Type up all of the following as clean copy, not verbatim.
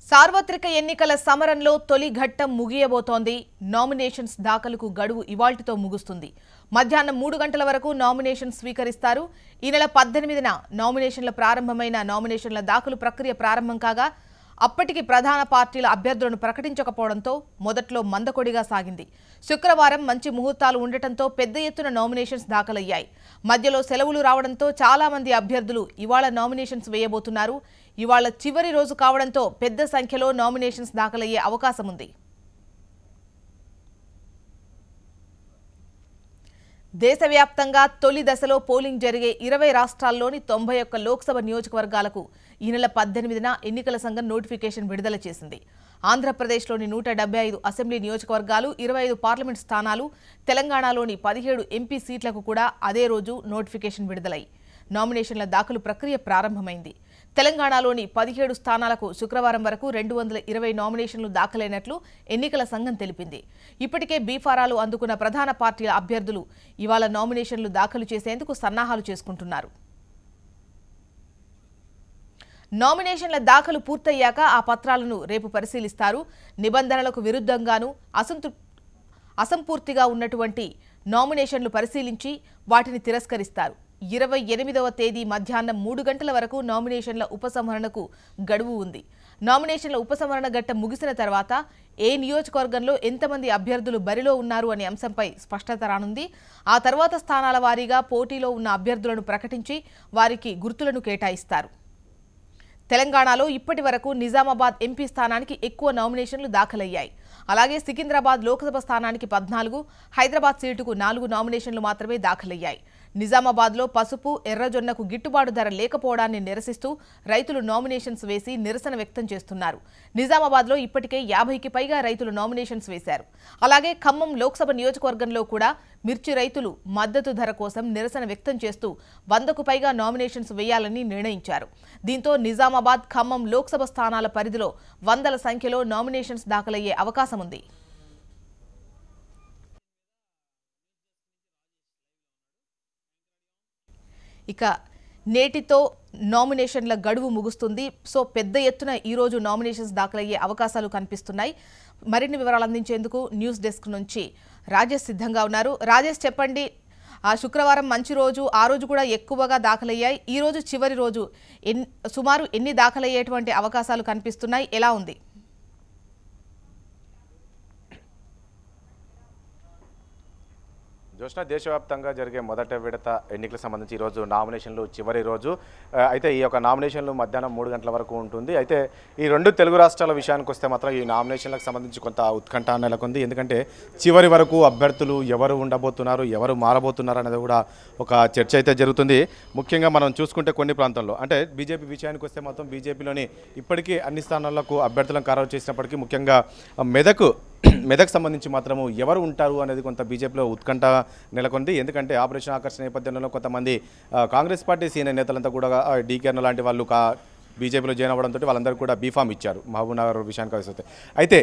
సార్వత్రిక ఎన్నికల సమరంలో తొలి ఘట్టం ముగియబోతోంది. నామినేషన్స్ దాఖలుకు గడువు ఇవాల్టితో ముగుస్తుంది. మధ్యాహ్నం 3 గంటల వరకు నామినేషన్ స్వీకరిస్తారు. ఈ నెల 18న నామినేషన్ల ప్రారంభమైన నామినేషన్ల దాఖలు ప్రక్రియ ప్రారంభం కాగా అప్పటికి ప్రధాన పార్టీల అభ్యర్థులను ప్రకటించకపోవడంతో మొదట్లో మందకొడిగా సాగింది. శుక్రవారం మంచి ముహూర్తాలు ఉండటంతో పెద్ద ఎత్తున నామినేషన్స్ దాఖలయ్యాయి. మధ్యలో సెలవులు రావడంతో చాలా మంది అభ్యర్థులు ఇవాళ నామినేషన్స్ వేయబోతున్నారు. ఇవాళ చివరి రోజు కావడంతో పెద్ద సంఖ్యలో నామినేషన్స్ దాఖలయ్యే అవకాశం ఉంది. దేశవ్యాప్తంగా తొలి దశలో పోలింగ్ జరిగే 20 రాష్ట్రాల్లోని 91 లోక్సభ నియోజకవర్గాలకు ఈ నెల 18న ఎన్నికల సంఘం నోటిఫికేషన్ విడుదల చేసింది. ఆంధ్రప్రదేశ్లోని 175 అసెంబ్లీ నియోజకవర్గాలు, 25 పార్లమెంట్ స్థానాలు, తెలంగాణలోని 17 ఎంపీ సీట్లకు కూడా అదే రోజు నోటిఫికేషన్ విడుదలై నామినేషన్ల దాఖలు ప్రక్రియ ప్రారంభమైంది. తెలంగాణలోని 17 స్థానాలకు శుక్రవారం వరకు 220 నామినేషన్లు దాఖలైనట్లు ఎన్నికల సంఘం తెలిపింది. ఇప్పటికే బీఫారాలు అందుకున్న ప్రధాన పార్టీల అభ్యర్థులు ఇవాళ నామినేషన్లు దాఖలు చేసేందుకు సన్నాహాలు చేసుకుంటున్నారు. నామినేషన్ల దాఖలు పూర్తయ్యాక ఆ పత్రాలను రేపు పరిశీలిస్తారు. నిబంధనలకు విరుద్ధంగానూ అసంపూర్తిగా ఉన్నటువంటి నామినేషన్లు పరిశీలించి వాటిని తిరస్కరిస్తారు. 28వ తేదీ మధ్యాహ్నం 3 గంటల వరకు నామినేషన్ల ఉపసంహరణకు గడువు ఉంది. నామినేషన్ల ఉపసంహరణ ఘట్టం ముగిసిన తర్వాత ఏ నియోజకవర్గంలో ఎంతమంది అభ్యర్థులు బరిలో ఉన్నారు అనే అంశంపై స్పష్టత రానుంది. ఆ తర్వాత స్థానాల వారీగా పోటీలో ఉన్న అభ్యర్థులను ప్రకటించి వారికి గుర్తులను కేటాయిస్తారు. తెలంగాణలో ఇప్పటి వరకు నిజామాబాద్ ఎంపీ స్థానానికి ఎక్కువ నామినేషన్లు దాఖలయ్యాయి. అలాగే సికింద్రాబాద్ లోక్సభ స్థానానికి 14, హైదరాబాద్ సీటుకు 4 నామినేషన్లు మాత్రమే దాఖలయ్యాయి. నిజామాబాద్లో పసుపు, ఎర్రజొన్నకు గిట్టుబాటు ధర లేకపోవడాన్ని నిరసిస్తూ రైతులు నామినేషన్స్ వేసి నిరసన వ్యక్తం చేస్తున్నారు. నిజామాబాద్లో ఇప్పటికే 50కి పైగా రైతులు నామినేషన్స్ వేశారు. అలాగే ఖమ్మం లోక్సభ నియోజకవర్గంలో కూడా మిర్చి రైతులు మద్దతు ధర కోసం నిరసన వ్యక్తం చేస్తూ 100కు పైగా నామినేషన్స్ వేయాలని నిర్ణయించారు. దీంతో నిజామాబాద్, ఖమ్మం లోక్సభ స్థానాల పరిధిలో వందల సంఖ్యలో నామినేషన్స్ దాఖలయ్యే అవకాశం ఉంది. ఇక నేటితో నామినేషన్ల గడువు ముగుస్తుంది. సో పెద్ద ఎత్తున ఈరోజు నామినేషన్స్ దాఖలయ్యే అవకాశాలు కనిపిస్తున్నాయి. మరిన్ని వివరాలు అందించేందుకు న్యూస్ డెస్క్ నుంచి రాజేష్ సిద్ధంగా ఉన్నారు. రాజేష్, చెప్పండి, ఆ శుక్రవారం మంచి రోజు, ఆ రోజు కూడా ఎక్కువగా దాఖలయ్యాయి. ఈ రోజు చివరి రోజు సుమారు ఎన్ని దాఖలయ్యేటువంటి అవకాశాలు కనిపిస్తున్నాయి? ఎలా ఉంది? జోష్నా, దేశవ్యాప్తంగా జరిగే మొదటి విడత ఎన్నికలకు సంబంధించి ఈరోజు నామినేషన్లు చివరి రోజు. అయితే ఈ యొక్క నామినేషన్లు మధ్యాహ్నం 3 గంటల వరకు ఉంటుంది. అయితే ఈ 2 తెలుగు రాష్ట్రాల విషయానికి వస్తే మాత్రం ఈ నామినేషన్లకు సంబంధించి కొంత ఉత్కంఠ నెలకొంది. ఎందుకంటే చివరి వరకు అభ్యర్థులు ఎవరు ఉండబోతున్నారు, ఎవరు మారబోతున్నారు అనేది కూడా ఒక చర్చ అయితే జరుగుతుంది. ముఖ్యంగా మనం చూసుకుంటే కొన్ని ప్రాంతాల్లో, అంటే బీజేపీ విషయానికి వస్తే మాత్రం బీజేపీలోని ఇప్పటికీ అన్ని స్థానాలకు అభ్యర్థులను ఖరారు చేసినప్పటికీ ముఖ్యంగా మెదక్ సంబంధించి మాత్రము ఎవరు ఉంటారు అనేది కొంత బీజేపీలో ఉత్కంఠ నెలకొంది. ఎందుకంటే ఆపరేషన్ ఆకర్షణ నేపథ్యంలో కొంతమంది కాంగ్రెస్ పార్టీ సీనియర్ నేతలంతా కూడా డీకేర్న లాంటి వాళ్ళు బీజేపీలో జాయిన్ అవ్వడంతో వాళ్ళందరూ కూడా బీఫామ్ ఇచ్చారు మహబూబ్ నగర్ విషయానికి వస్తే. అయితే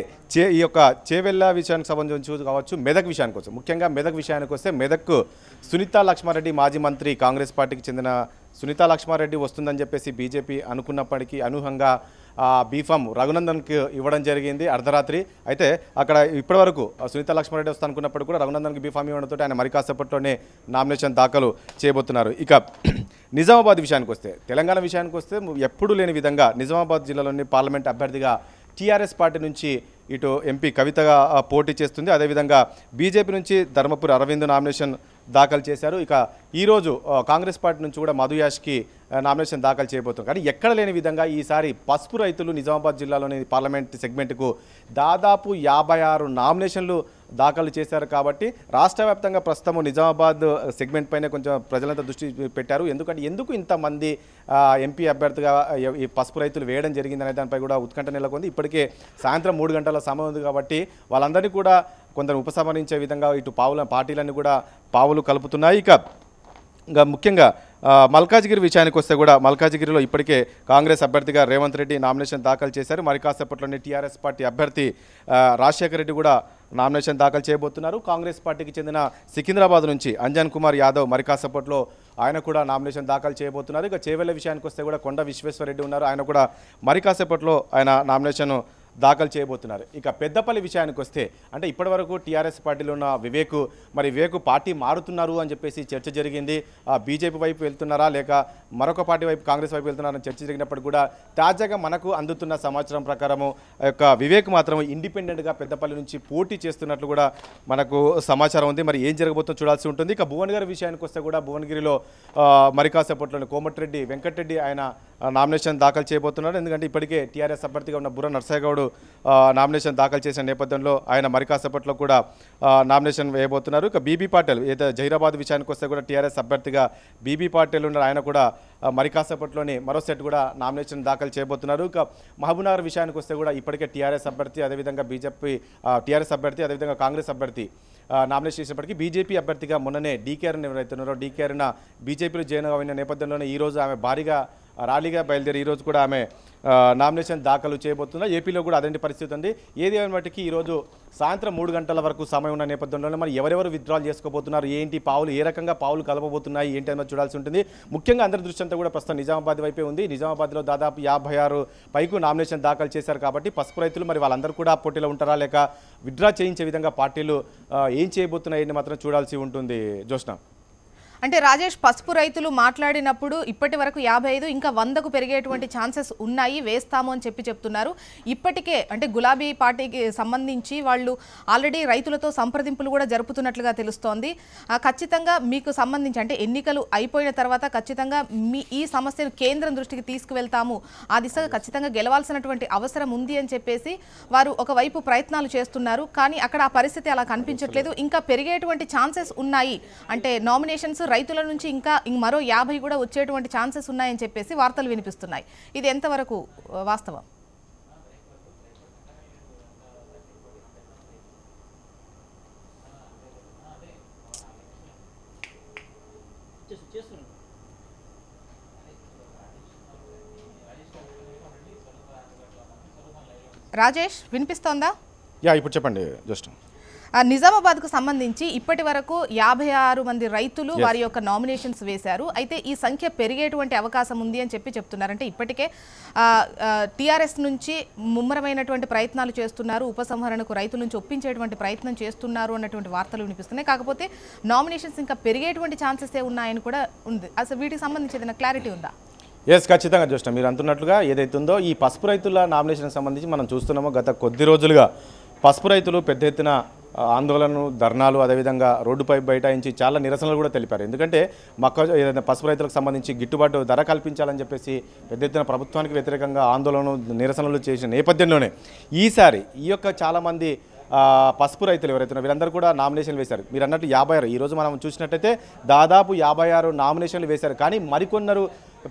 ఈ యొక్క చేవెళ్ళ విషయానికి సంబంధించి కావచ్చు, మెదక్ విషయానికి వస్తే, ముఖ్యంగా మెదక్ విషయానికి వస్తే మెదక్ సునీతా లక్ష్మారెడ్డి, మాజీ మంత్రి, కాంగ్రెస్ పార్టీకి చెందిన సునీతా లక్ష్మారెడ్డి వస్తుందని చెప్పేసి బీజేపీ అనుకున్నప్పటికీ అనూహ్యంగా బీఫామ్ రఘునందన్కి ఇవ్వడం జరిగింది అర్ధరాత్రి. అయితే అక్కడ ఇప్పటివరకు సునీతా లక్ష్మారెడ్డి వస్తా అనుకున్నప్పుడు కూడా రఘునందన్కి బీఫామ్ ఇవ్వడంతో ఆయన మరి కాసేపట్లోనే నామినేషన్ దాఖలు చేయబోతున్నారు. ఇక నిజామాబాద్ విషయానికి వస్తే, తెలంగాణ విషయానికి వస్తే ఎప్పుడూ లేని విధంగా నిజామాబాద్ జిల్లాలోని పార్లమెంట్ అభ్యర్థిగా టీఆర్ఎస్ పార్టీ నుంచి ఇటు ఎంపీ కవితగా పోటీ చేస్తుంది. అదేవిధంగా బీజేపీ నుంచి ధర్మపురి అరవింద్ నామినేషన్ దాఖలు చేశారు. ఇక ఈరోజు కాంగ్రెస్ పార్టీ నుంచి కూడా మధు యాష్కి నామినేషన్ దాఖలు చేయబోతున్నారు. కానీ ఎక్కడ లేని విధంగా ఈసారి పసుపు రైతులు నిజామాబాద్ జిల్లాలోని పార్లమెంట్ సెగ్మెంట్కు దాదాపు 56 నామినేషన్లు దాఖలు చేశారు. కాబట్టి రాష్ట్ర వ్యాప్తంగా ప్రస్తుతం నిజామాబాద్ సెగ్మెంట్ పైన కొంచెం ప్రజలంతా దృష్టి పెట్టారు. ఎందుకు ఇంతమంది ఎంపీ అభ్యర్థిగా ఈ పసుపు రైతులు వేయడం జరిగిందనే దానిపై కూడా ఉత్కంఠ నెలకొంది. ఇప్పటికే సాయంత్రం 3 గంటల సమయం ఉంది కాబట్టి వాళ్ళందరినీ కూడా కొందరు ఉపసంహరించే విధంగా ఇటు పార్టీలన్నీ కూడా పావులు కలుపుతున్నాయి. ఇంకా ముఖ్యంగా మల్కాజ్గిరి విషయానికి వస్తే కూడా మల్కాజ్గిరిలో ఇప్పటికే కాంగ్రెస్ అభ్యర్థిగా రేవంత్ రెడ్డి నామినేషన్ దాఖలు చేశారు. మరి కాసేపట్లోనే టీఆర్ఎస్ పార్టీ అభ్యర్థి రాజశేఖర రెడ్డి కూడా నామినేషన్ దాఖలు చేయబోతున్నారు. కాంగ్రెస్ పార్టీకి చెందిన సికింద్రాబాద్ నుంచి అంజన్ కుమార్ యాదవ్ మరి కాసేపట్లో ఆయన కూడా నామినేషన్ దాఖలు చేయబోతున్నారు. ఇక చేవెళ్ల విషయానికి వస్తే కూడా కొండ విశ్వేశ్వరరెడ్డి ఉన్నారు, ఆయన కూడా మరి కాసేపట్లో ఆయన నామినేషన్ దాఖలు చేయబోతున్నారు. ఇక పెద్దపల్లి విషయానికి వస్తే అంటే ఇప్పటివరకు టీఆర్ఎస్ పార్టీలో ఉన్న వివేక్ పార్టీ మారుతున్నారు అని చెప్పేసి చర్చ జరిగింది. బీజేపీ వైపు వెళ్తున్నారా లేక మరొక పార్టీ వైపు కాంగ్రెస్ వైపు వెళ్తున్నారని చర్చ జరిగినప్పుడు కూడా తాజాగా మనకు అందుతున్న సమాచారం ప్రకారము యొక్క వివేక్ మాత్రం ఇండిపెండెంట్గా పెద్దపల్లి నుంచి పోటీ చేస్తున్నట్లు కూడా మనకు సమాచారం ఉంది. మరి ఏం జరగబోతుందో చూడాల్సి ఉంటుంది. ఇక భువనగిరి విషయానికి వస్తే కూడా భువనగిరిలో మరి కాసేపట్లోని కోమటిరెడ్డి వెంకటరెడ్డి ఆయన నామినేషన్ దాఖలు చేయబోతున్నారు. ఎందుకంటే ఇప్పటికే టీఆర్ఎస్ అభ్యర్థిగా ఉన్న బుర్ర నర్సయ్య గౌడ్ నామినేషన్ దాఖలు చేసిన నేపథ్యంలో ఆయన మరి కాసేపట్లో కూడా నామినేషన్ వేయబోతున్నారు. ఇక బీబీ పాటిల్ ఏదో జహీరాబాద్ విషయానికి వస్తే కూడా టీఆర్ఎస్ అభ్యర్థిగా బీబీ పాటిల్ ఉన్నారు, ఆయన కూడా మరి కాసేపట్లోనే మరో సెట్ కూడా నామినేషన్ దాఖలు చేయబోతున్నారు. ఇక మహబూబ్నగర్ విషయానికి వస్తే కూడా ఇప్పటికే టీఆర్ఎస్ అభ్యర్థి అదేవిధంగా టీఆర్ఎస్ అభ్యర్థి అదేవిధంగా కాంగ్రెస్ అభ్యర్థి నామినేషన్ చేసినప్పటికీ బీజేపీ అభ్యర్థిగా మొన్ననే డీకేఆర్ని ఎవరైతున్నారో డీకేఆర్న బీజేపీలో జాయిన్ అయిన నేపథ్యంలోనే ఈరోజు ఆమె భారీగా ర్యాలీగా బయలుదేరి ఈరోజు కూడా ఆమె నామినేషన్ దాఖలు చేయబోతున్నారు. ఏపీలో కూడా అదే పరిస్థితి ఉంది. ఏది ఏమైనప్పటికీ ఈరోజు సాయంత్రం 3 గంటల వరకు సమయం ఉన్న నేపథ్యంలోనే మరి ఎవరెవరు విత్డ్రాల్ చేసుకోబోతున్నారు, ఏంటి పావులు ఏ రకంగా పావులు కలపబోతున్నాయి ఏంటి అనేది చూడాల్సి ఉంటుంది. ముఖ్యంగా అందరి దృష్టి అంతా కూడా ప్రస్తుతం నిజామాబాద్ వైపే ఉంది. నిజామాబాద్లో దాదాపు 56 పైకు నామినేషన్ దాఖలు చేశారు కాబట్టి పసుపు రైతులు మరి వాళ్ళందరూ కూడా పోటీలో ఉంటారా లేక విత్డ్రా చేయించే విధంగా పార్టీలు ఏం చేయబోతున్నాయని మాత్రం చూడాల్సి ఉంటుంది. జోష్న అంటే రాజేష్, పసుపు రైతులు మాట్లాడినప్పుడు ఇప్పటి వరకు 55 ఇంకా 100కు పెరిగేటువంటి ఛాన్సెస్ ఉన్నాయి, వేస్తాము అని చెప్తున్నారు. ఇప్పటికే అంటే గులాబీ పార్టీకి సంబంధించి వాళ్ళు ఆల్రెడీ రైతులతో సంప్రదింపులు కూడా జరుపుతున్నట్లుగా తెలుస్తోంది. ఖచ్చితంగా మీకు సంబంధించి అంటే ఎన్నికలు అయిపోయిన తర్వాత ఖచ్చితంగా ఈ సమస్యను కేంద్రం దృష్టికి తీసుకువెళ్తాము, ఆ దిశగా ఖచ్చితంగా గెలవాల్సినటువంటి అవసరం ఉంది అని చెప్పేసి వారు ఒకవైపు ప్రయత్నాలు చేస్తున్నారు. కానీ అక్కడ ఆ పరిస్థితి అలా కనిపించట్లేదు, ఇంకా పెరిగేటువంటి ఛాన్సెస్ ఉన్నాయి. అంటే నామినేషన్స్ రైతుల నుంచి ఇంకా మరో 50 కూడా వచ్చేటువంటి ఛాన్సెస్ ఉన్నాయని చెప్పేసి వార్తలు వినిపిస్తున్నాయి. ఇది ఎంతవరకు వాస్తవం? రాజేష్ వినిపిస్తోందా? ఇప్పుడు చెప్పండి. జస్ట్ నిజామాబాద్కు సంబంధించి ఇప్పటి వరకు 56 మంది రైతులు వారి యొక్క నామినేషన్స్ వేశారు. అయితే ఈ సంఖ్య పెరిగేటువంటి అవకాశం ఉంది అని చెప్తున్నారు. అంటే ఇప్పటికే టీఆర్ఎస్ నుంచి ముమ్మరమైనటువంటి ప్రయత్నాలు చేస్తున్నారు, ఉపసంహరణకు రైతుల నుంచి ఒప్పించేటువంటి ప్రయత్నం చేస్తున్నారు అన్నటువంటి వార్తలు వినిపిస్తున్నాయి. కాకపోతే నామినేషన్స్ ఇంకా పెరిగేటువంటి ఛాన్సెస్ ఉన్నాయని కూడా ఉంది. అసలు వీటికి సంబంధించి ఏదైనా క్లారిటీ ఉందా? ఖచ్చితంగా చూస్తాం. మీరు అంటున్నట్లుగా ఏదైతే ఉందో ఈ పసుపు రైతుల నామినేషన్కి సంబంధించి మనం చూస్తున్నామో గత కొద్ది రోజులుగా పసుపు రైతులు పెద్ద ఎత్తున ఆందోళనలు, ధర్నాలు, అదేవిధంగా రోడ్డుపై బైఠాయించి చాలా నిరసనలు కూడా తెలిపారు. ఎందుకంటే ఏదైనా పసుపు రైతులకు సంబంధించి గిట్టుబాటు ధర కల్పించాలని చెప్పేసి పెద్ద ఎత్తున ప్రభుత్వానికి వ్యతిరేకంగా ఆందోళనలు, నిరసనలు చేసిన నేపథ్యంలోనే ఈసారి ఈ యొక్క చాలామంది పసుపు రైతులు ఎవరైతే వీళ్ళందరూ కూడా నామినేషన్లు వేశారు. మీరు అన్నట్టు 56 ఈరోజు మనం చూసినట్టయితే దాదాపు 56 నామినేషన్లు వేశారు. కానీ మరికొన్నరు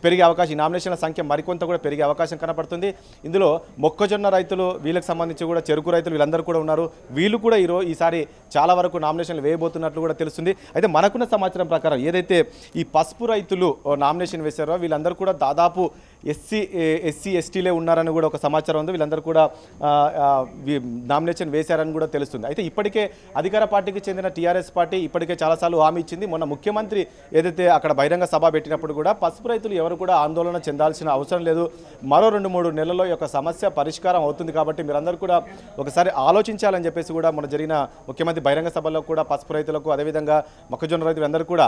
పెరిగే అవకాశం, ఈ నామినేషన్ల సంఖ్య మరికొంత కూడా పెరిగే అవకాశం కనపడుతుంది. ఇందులో మొక్కజొన్న రైతులు, వీళ్ళకి సంబంధించి కూడా చెరుకు రైతులు వీళ్ళందరూ కూడా ఉన్నారు. వీళ్ళు కూడా ఈసారి చాలా వరకు నామినేషన్లు వేయబోతున్నట్లు కూడా తెలుస్తుంది. అయితే మనకున్న సమాచారం ప్రకారం ఏదైతే ఈ పసుపు రైతులు నామినేషన్ వేశారో వీళ్ళందరూ కూడా దాదాపు ఎస్సీ ఎస్టీలే ఉన్నారని కూడా ఒక సమాచారం ఉంది. వీళ్ళందరూ కూడా నామినేషన్ వేశారని కూడా తెలుస్తుంది. అయితే ఇప్పటికే అధికార పార్టీకి చెందిన టీఆర్ఎస్ పార్టీ ఇప్పటికే చాలాసార్లు హామీ ఇచ్చింది. మొన్న ముఖ్యమంత్రి ఏదైతే అక్కడ బహిరంగ సభ పెట్టినప్పుడు కూడా పసుపు రైతులు ఎవరు కూడా ఆందోళన చెందాల్సిన అవసరం లేదు, మరో 2-3 నెలల్లో ఈ యొక్క సమస్య పరిష్కారం అవుతుంది కాబట్టి మీరందరూ కూడా ఒకసారి ఆలోచించాలని చెప్పేసి కూడా మన జరిగిన ముఖ్యమంత్రి బహిరంగ సభలో కూడా పసుపు రైతులకు అదేవిధంగా మొక్కజొన్న రైతులు అందరూ కూడా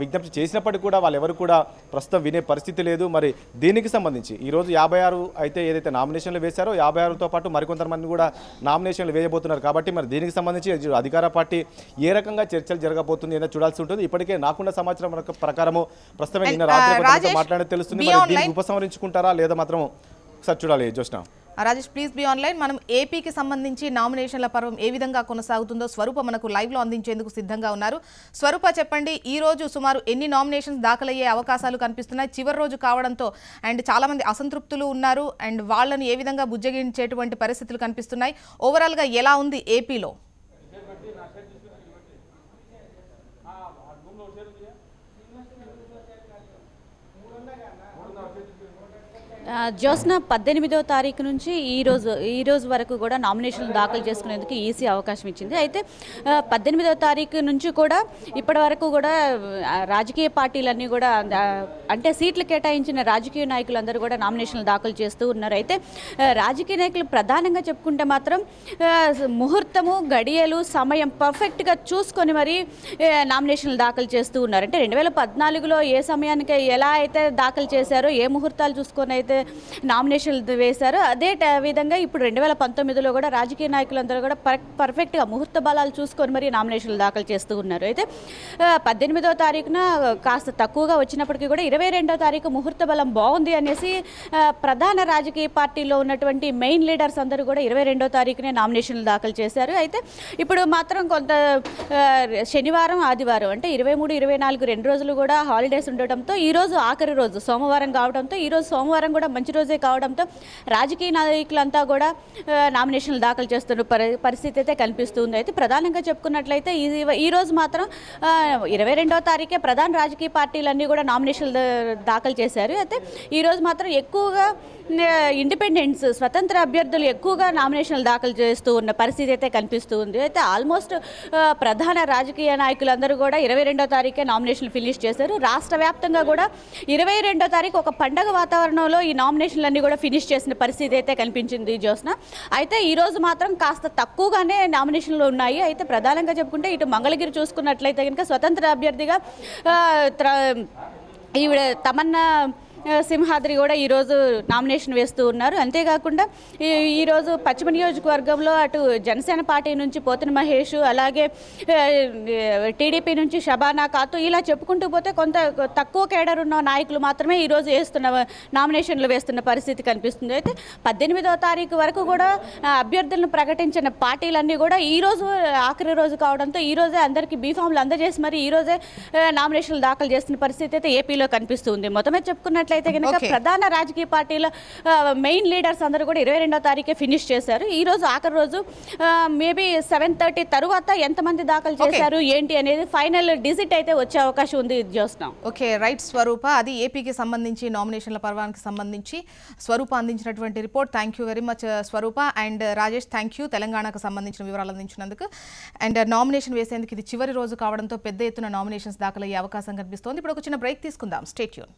విజ్ఞప్తి చేసినప్పటికీ కూడా వాళ్ళు ఎవరు కూడా ప్రస్తుతం వినే పరిస్థితి లేదు. మరి దీనికి సంబంధించి ఈరోజు 56 అయితే ఏదైతే నామినేషన్లు వేశారో 56తో పాటు మరికొంతమంది కూడా నామినేషన్లు వేయబోతున్నారు. కాబట్టి మరి దీనికి సంబంధించి అధికార పార్టీ ఏ రకంగా చర్చలు జరగబోతుంది ఏదో చూడాల్సి ఉంటుంది. ఇప్పటికే నాకున్న సమాచారం ప్రకారము ప్రస్తుతం నిన్న రాత్రి మాట్లాడే తెలుస్తుంది. మరి దీన్ని ఉపసంహరించుకుంటారా లేదా మాత్రం ఒకసారి చూడాలి. Joshna Rajesh please be online. మనం ఏపీకి సంబంధించి నామినేషన్ల పర్వం ఏ విధంగా కొనసాగుతుందో స్వరూప మనకు లైవ్లో అందించేందుకు సిద్ధంగా ఉన్నారు. స్వరూప చెప్పండి, ఈ రోజు సుమారు ఎన్ని నామినేషన్స్ దాఖలయ్యే అవకాశాలు కనిపిస్తున్నాయి? చివరి రోజు కావడంతో అండ్ చాలామంది అసంతృప్తులు ఉన్నారు అండ్ వాళ్ళని ఏ విధంగా బుజ్జగించేటువంటి పరిస్థితులు కనిపిస్తున్నాయి? ఓవరాల్గా ఎలా ఉంది ఏపీలో? జ్యోత్స్న 18వ తారీఖు నుంచి ఈ రోజు వరకు కూడా నామినేషన్లు దాఖలు చేసుకునేందుకు ఈసీ అవకాశం ఇచ్చింది. అయితే 18వ తారీఖు నుంచి కూడా ఇప్పటి వరకు కూడా రాజకీయ పార్టీలన్నీ కూడా అంటే సీట్లు కేటాయించిన రాజకీయ నాయకులందరూ కూడా నామినేషన్లు దాఖలు చేస్తూ ఉన్నారు. అయితే రాజకీయ నాయకులు ప్రధానంగా చెప్పుకుంటే మాత్రం ముహూర్తము గడియలు సమయం పర్ఫెక్ట్గా చూసుకొని మరి నామినేషన్లు దాఖలు చేస్తూ ఉన్నారు. అంటే 2014లో ఏ సమయానికి ఎలా అయితే దాఖలు చేశారో ఏ ముహూర్తాలు చూసుకొని అయితే నామినేషన్లు వేశారు అదే విధంగా ఇప్పుడు 2019లో కూడా రాజకీయ నాయకులందరూ కూడా పర్ఫెక్ట్గా ముహూర్త బలాలు చూసుకొని మరి నామినేషన్లు దాఖలు చేస్తూ ఉన్నారు. అయితే 18వ తారీఖున కాస్త తక్కువగా వచ్చినప్పటికీ కూడా 22వ తారీఖు ముహూర్త బలం బాగుంది అనేసి ప్రధాన రాజకీయ పార్టీలో ఉన్నటువంటి మెయిన్ లీడర్స్ అందరూ కూడా 22వ తారీఖునే నామినేషన్లు దాఖలు చేశారు. అయితే ఇప్పుడు మాత్రం కొంత శనివారం ఆదివారం అంటే 23, 24 2 రోజులు కూడా హాలిడేస్ ఉండటంతో ఈరోజు ఆఖరి రోజు సోమవారం కావడంతో ఈరోజు సోమవారం కూడా మంచి రోజే కావడంతో రాజకీయ నాయకులంతా కూడా నామినేషన్లు దాఖలు చేస్తున్న పరిస్థితి అయితే కనిపిస్తుంది. అయితే ప్రధానంగా చెప్పుకున్నట్లయితే ఈ రోజు మాత్రం 22వ తారీఖే ప్రధాన రాజకీయ పార్టీలన్నీ కూడా నామినేషన్లు దాఖలు చేశారు. అయితే ఈరోజు మాత్రం ఎక్కువగా ఇండిపెండెంట్స్ స్వతంత్ర అభ్యర్థులు ఎక్కువగా నామినేషన్లు దాఖలు చేస్తూ ఉన్న పరిస్థితి అయితే కనిపిస్తూ ఉంది. అయితే ఆల్మోస్ట్ ప్రధాన రాజకీయ నాయకులందరూ కూడా 22వ తారీఖే నామినేషన్లు ఫినిష్ చేశారు. రాష్ట్ర వ్యాప్తంగా కూడా 22వ తారీఖు ఒక పండగ వాతావరణంలో ఈ నామినేషన్లన్నీ కూడా ఫినిష్ చేసిన పరిస్థితి అయితే కనిపించింది జ్యోత్స్న. అయితే ఈరోజు మాత్రం కాస్త తక్కువగానే నామినేషన్లు ఉన్నాయి. అయితే ప్రధానంగా చెప్పుకుంటే ఇటు మంగళగిరి చూసుకున్నట్లయితే కనుక స్వతంత్ర అభ్యర్థిగా ఈవిడ తమన్నా సింహాద్రి కూడా ఈరోజు నామినేషన్ వేస్తూ ఉన్నారు. అంతేకాకుండా ఈరోజు పశ్చిమ నియోజకవర్గంలో అటు జనసేన పార్టీ నుంచి పోతిన మహేష్ అలాగే టీడీపీ నుంచి షబానా ఖాతూ ఇలా చెప్పుకుంటూ పోతే కొంత తక్కువ కేడర్ ఉన్న నాయకులు మాత్రమే ఈరోజు నామినేషన్లు వేస్తున్న పరిస్థితి కనిపిస్తుంది. అయితే 18వ తారీఖు వరకు కూడా అభ్యర్థులను ప్రకటించిన పార్టీలన్నీ కూడా ఈరోజు ఆఖరి రోజు కావడంతో ఈరోజే అందరికీ బీఫామ్లు అందజేసి మరి ఈరోజే నామినేషన్లు దాఖలు చేస్తున్న పరిస్థితి అయితే ఏపీలో కనిపిస్తుంది. మొత్తమే చెప్పుకున్నట్లయితే కనుక ప్రధాన రాజకీయ పార్టీల మెయిన్ లీడర్స్ అందరూ కూడా 22వ తారీఖే ఫినిష్ చేశారు. ఈ రోజు ఆఖరి రోజు మేబీ 7:30 తరువాత ఎంతమంది దాఖలు చేశారు ఏంటి అనేది ఫైనల్ డిజిట్ అయితే వచ్చే అవకాశం ఉంది జ్యోత్స్న. ఓకే రైట్ స్వరూప, అది ఏపీకి సంబంధించి నామినేషన్ల పర్వానికి సంబంధించి స్వరూప అందించినటువంటి report. Thank you very much Swarupa. And Rajesh thank you తెలంగాణకు సంబంధించిన వివరాలు అందించినందుకు. అండ్ నామినేషన్ వేసేందుకు ఇది చివరి రోజు కావడంతో పెద్ద ఎత్తున నామినేషన్స్ దాఖలయ్యే అవకాశం కనిపిస్తోంది. ఇప్పుడు ఒక చిన్న బ్రేక్ తీసుకుందాం. Stay tune.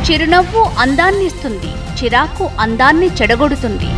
చిరునవ్వు అందాన్నిస్తుంది, చిరాకు అందాన్ని చెడగొడుతుంది.